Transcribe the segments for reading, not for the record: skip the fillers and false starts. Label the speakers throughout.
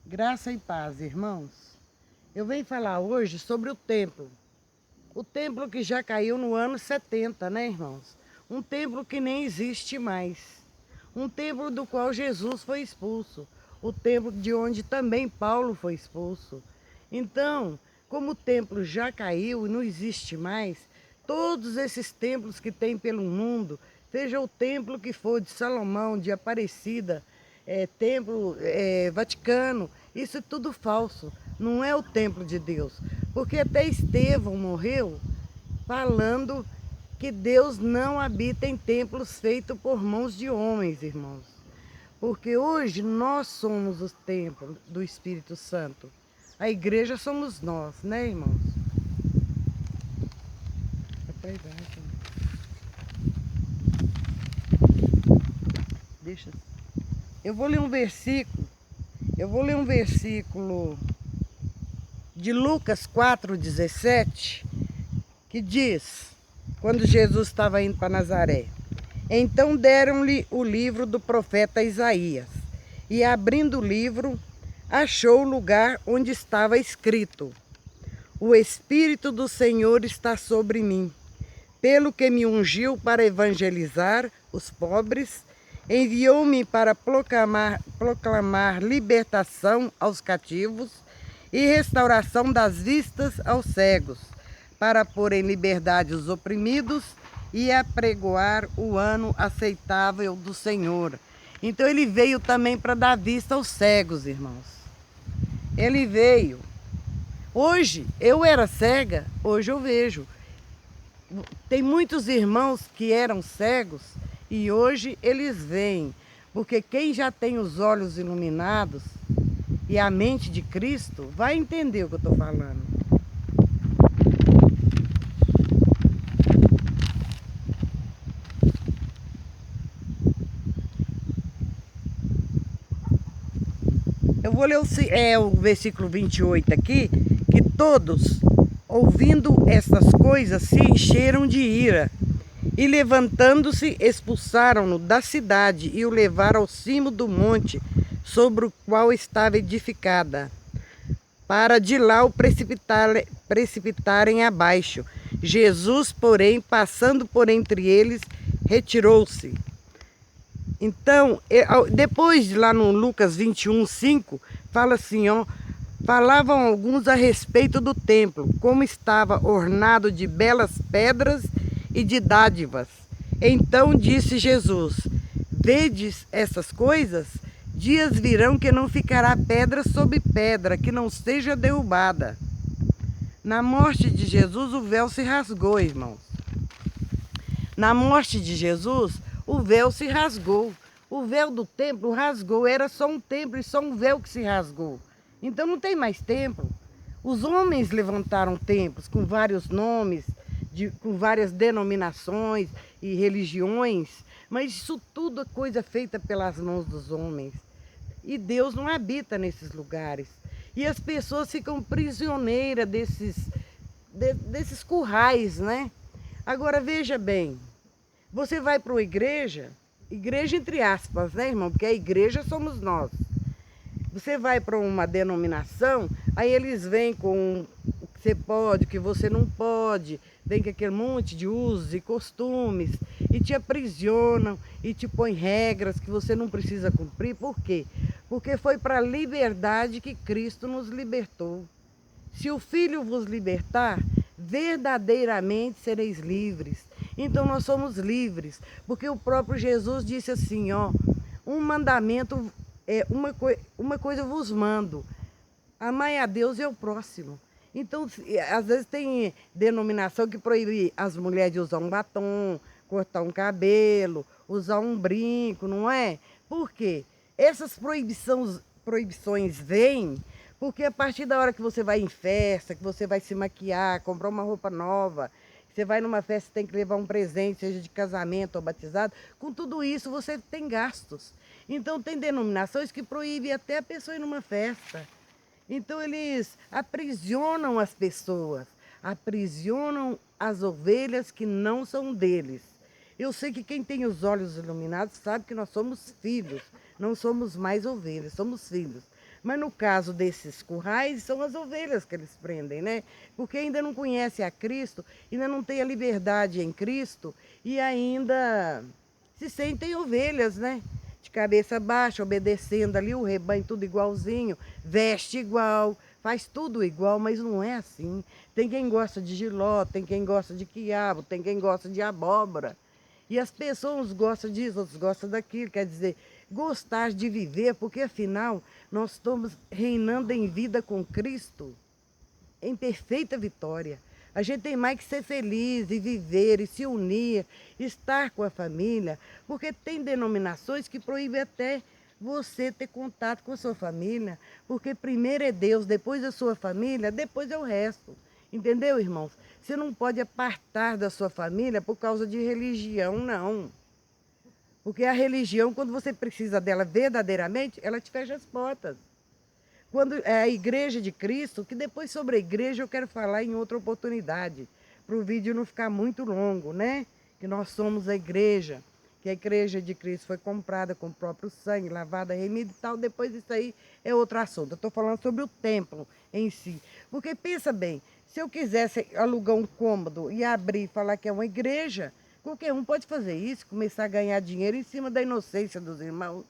Speaker 1: Graça e paz, irmãos. Eu venho falar hoje sobre o templo. O templo que já caiu no ano 70, né, irmãos? Um templo que nem existe mais. Um templo do qual Jesus foi expulso. O templo de onde também Paulo foi expulso. Então, como o templo já caiu e não existe mais, todos esses templos que tem pelo mundo, seja o templo que for de Salomão, de Aparecida, templo Vaticano, isso é tudo falso. Não é o templo de Deus. Porque até Estevão morreu falando que Deus não habita em templos feitos por mãos de homens, irmãos. Porque hoje nós somos o templo do Espírito Santo. A igreja somos nós, né, irmãos? Deixa. Eu vou ler um versículo. Eu vou ler um versículo de Lucas 4,17, que diz, quando Jesus estava indo para Nazaré: então deram-lhe o livro do profeta Isaías, e abrindo o livro, achou o lugar onde estava escrito: o Espírito do Senhor está sobre mim, pelo que me ungiu para evangelizar os pobres, enviou-me para proclamar libertação aos cativos e restauração das vistas aos cegos, para pôr em liberdade os oprimidos e apregoar o ano aceitável do Senhor. Então ele veio também para dar vista aos cegos, irmãos. Ele veio. Hoje, eu era cega, hoje eu vejo. Tem muitos irmãos que eram cegos e hoje eles veem. Porque quem já tem os olhos iluminados e a mente de Cristo vai entender o que eu estou falando. Eu vou ler o versículo 28 aqui, que todos, ouvindo estas coisas, se encheram de ira, e levantando-se, expulsaram-no da cidade e o levaram ao cimo do monte, sobre o qual estava edificada, para de lá o precipitarem abaixo. Jesus, porém, passando por entre eles, retirou-se. Então, depois lá no Lucas 21:5, fala assim, ó: falavam alguns a respeito do templo, como estava ornado de belas pedras e de dádivas. Então disse Jesus: vedes essas coisas? Dias virão que não ficará pedra sobre pedra, que não seja derrubada. Na morte de Jesus, o véu se rasgou, irmãos. Na morte de Jesus, o véu se rasgou. O véu do templo rasgou. Era só um templo e só um véu que se rasgou. Então não tem mais templo. Os homens levantaram templos com vários nomes, com várias denominações e religiões. Mas isso tudo é coisa feita pelas mãos dos homens. E Deus não habita nesses lugares. E as pessoas ficam prisioneiras desses currais, né? Agora veja bem, você vai para uma igreja entre aspas, né, irmão? Porque a igreja somos nós. Você vai para uma denominação, aí eles vêm com o que você pode, o que você não pode, vem com aquele monte de usos e costumes, e te aprisionam, e te põem regras que você não precisa cumprir. Por quê? Porque foi para a liberdade que Cristo nos libertou. Se o Filho vos libertar, verdadeiramente sereis livres. Então nós somos livres, porque o próprio Jesus disse assim, ó: um mandamento, uma coisa vos mando: amai a Deus e ao próximo. Então, às vezes tem denominação que proíbe as mulheres de usar um batom, cortar um cabelo, usar um brinco, não é? Por quê? Essas proibições vêm porque a partir da hora que você vai em festa, que você vai se maquiar, comprar uma roupa nova, você vai numa festa, tem que levar um presente, seja de casamento ou batizado, com tudo isso você tem gastos. Então tem denominações que proíbem até a pessoa ir numa festa. Então eles aprisionam as pessoas, aprisionam as ovelhas que não são deles. Eu sei que quem tem os olhos iluminados sabe que nós somos filhos, não somos mais ovelhas, somos filhos. Mas no caso desses currais, são as ovelhas que eles prendem, né? Porque ainda não conhece a Cristo, ainda não tem a liberdade em Cristo e ainda se sentem ovelhas, né? De cabeça baixa, obedecendo ali o rebanho, tudo igualzinho, veste igual, faz tudo igual, mas não é assim. Tem quem gosta de jiló, tem quem gosta de quiabo, tem quem gosta de abóbora. E as pessoas gostam disso, outros gostam daquilo, quer dizer, gostar de viver, porque afinal nós estamos reinando em vida com Cristo, em perfeita vitória. A gente tem mais que ser feliz e viver e se unir, estar com a família, porque tem denominações que proíbem até você ter contato com a sua família, porque primeiro é Deus, depois a sua família, depois é o resto. Entendeu, irmãos? Você não pode apartar da sua família por causa de religião, não. Porque a religião, quando você precisa dela verdadeiramente, ela te fecha as portas. Quando é a igreja de Cristo, que depois sobre a igreja eu quero falar em outra oportunidade, para o vídeo não ficar muito longo, né? Que nós somos a igreja, que a igreja de Cristo foi comprada com o próprio sangue, lavada, remida e tal. Depois isso aí é outro assunto. Eu estou falando sobre o templo em si. Porque pensa bem, se eu quisesse alugar um cômodo e abrir e falar que é uma igreja, qualquer um pode fazer isso, começar a ganhar dinheiro em cima da inocência dos irmãos.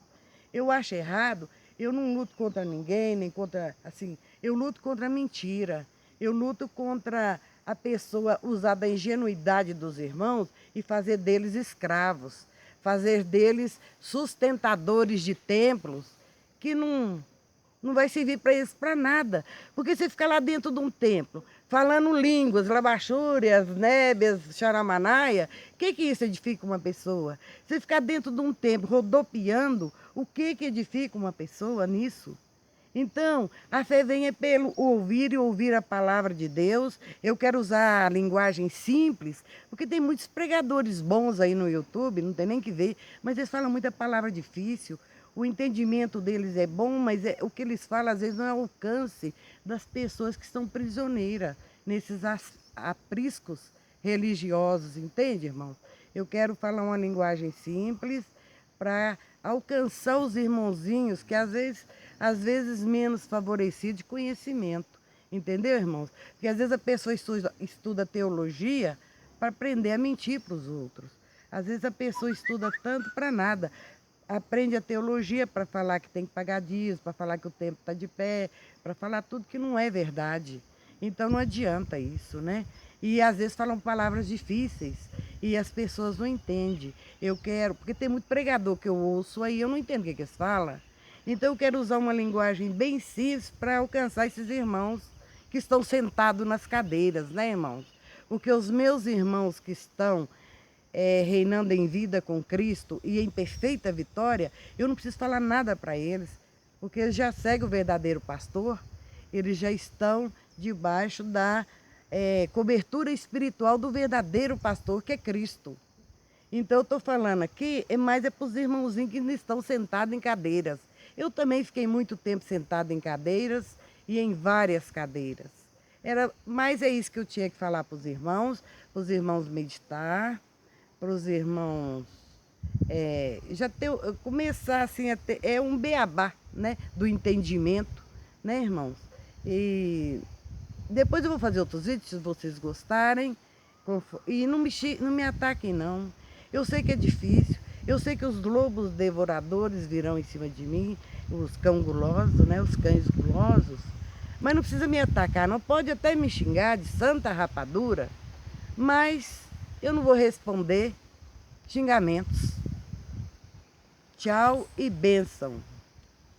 Speaker 1: Eu acho errado. Eu não luto contra ninguém, nem contra, assim, eu luto contra a mentira. Eu luto contra a pessoa usar da ingenuidade dos irmãos e fazer deles escravos, fazer deles sustentadores de templos que não vai servir para eles para nada. Porque você fica lá dentro de um templo, falando línguas, labachúrias, nébias, charamanaia, o que isso edifica uma pessoa? Você ficar dentro de um templo rodopiando, o que edifica uma pessoa nisso? Então, a fé vem é pelo ouvir e ouvir a palavra de Deus. Eu quero usar a linguagem simples, porque tem muitos pregadores bons aí no YouTube, não tem nem que ver, mas eles falam muita palavra difícil. O entendimento deles é bom, mas o que eles falam às vezes não é o alcance das pessoas que estão prisioneiras nesses apriscos religiosos, entende, irmão? Eu quero falar uma linguagem simples para alcançar os irmãozinhos que às vezes menos favorecidos de conhecimento. Entendeu, irmãos? Porque às vezes a pessoa estuda teologia para aprender a mentir para os outros. Às vezes a pessoa estuda tanto para nada. Aprende a teologia para falar que tem que pagar dízimo, para falar que o tempo está de pé, para falar tudo que não é verdade. Então não adianta isso, né? E às vezes falam palavras difíceis e as pessoas não entendem. Eu quero, porque tem muito pregador que eu ouço aí, eu não entendo o que eles falam. Então eu quero usar uma linguagem bem simples para alcançar esses irmãos que estão sentados nas cadeiras, né, irmãos? Porque os meus irmãos que estão reinando em vida com Cristo e em perfeita vitória, eu não preciso falar nada para eles, porque eles já seguem o verdadeiro pastor, eles já estão debaixo da cobertura espiritual do verdadeiro pastor, que é Cristo. Então eu estou falando aqui, mas é para os irmãozinhos que estão sentados em cadeiras. Eu também fiquei muito tempo sentado em cadeiras e em várias cadeiras. Mas é isso que eu tinha que falar para os irmãos meditar, para os irmãos começar assim, é um beabá, né, do entendimento, né, irmãos? E depois eu vou fazer outros vídeos, se vocês gostarem, e não me ataquem, não. Eu sei que é difícil, eu sei que os lobos devoradores virão em cima de mim, os cães gulosos, né, os cães gulosos, mas não precisa me atacar, não pode até me xingar de santa rapadura, mas eu não vou responder xingamentos. Tchau e bênção.